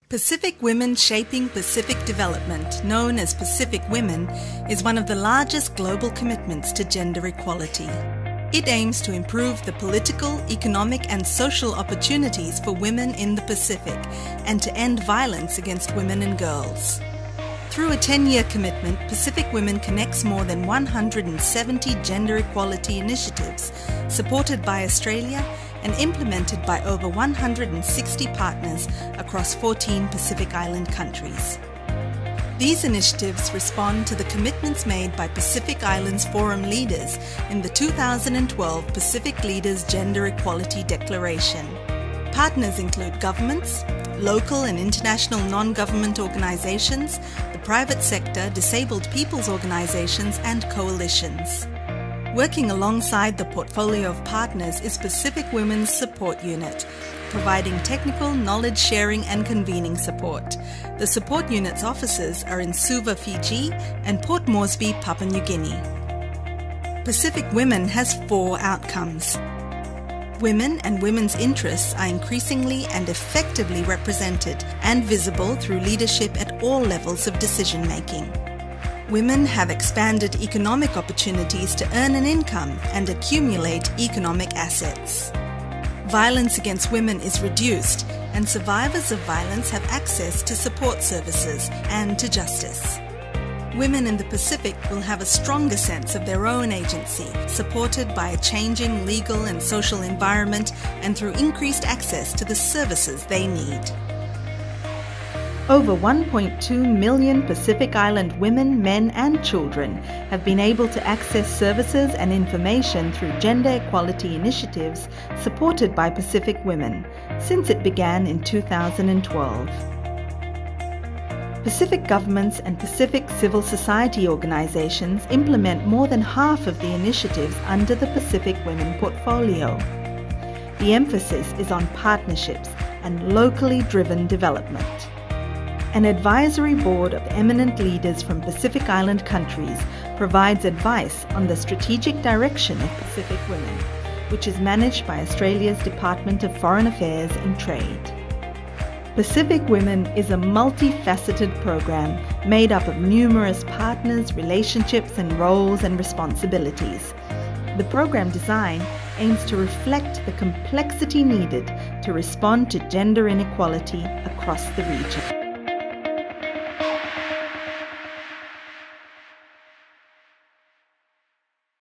Pacific Women Shaping Pacific Development, known as Pacific Women, is one of the largest global commitments to gender equality. It aims to improve the political, economic and social opportunities for women in the Pacific and to end violence against women and girls. Through a 10-year commitment, Pacific Women connects more than 170 gender equality initiatives supported by Australia and implemented by over 160 partners across 14 Pacific Island countries. These initiatives respond to the commitments made by Pacific Islands Forum leaders in the 2012 Pacific Leaders Gender Equality Declaration. Partners include governments, local and international non-government organizations, the private sector, disabled people's organizations and coalitions. Working alongside the portfolio of partners is Pacific Women's Support Unit, providing technical, knowledge sharing and convening support. The support unit's offices are in Suva, Fiji and Port Moresby, Papua New Guinea. Pacific Women has 4 outcomes. Women and women's interests are increasingly and effectively represented and visible through leadership at all levels of decision-making. Women have expanded economic opportunities to earn an income and accumulate economic assets. Violence against women is reduced, and survivors of violence have access to support services and to justice. Women in the Pacific will have a stronger sense of their own agency, supported by a changing legal and social environment and through increased access to the services they need. Over 1.2 million Pacific Island women, men and children have been able to access services and information through gender equality initiatives supported by Pacific Women since it began in 2012. Pacific governments and Pacific civil society organizations implement more than half of the initiatives under the Pacific Women portfolio. The emphasis is on partnerships and locally driven development. An advisory board of eminent leaders from Pacific Island countries provides advice on the strategic direction of Pacific Women, which is managed by Australia's Department of Foreign Affairs and Trade. Pacific Women is a multifaceted program made up of numerous partners, relationships and roles and responsibilities. The program design aims to reflect the complexity needed to respond to gender inequality across the region.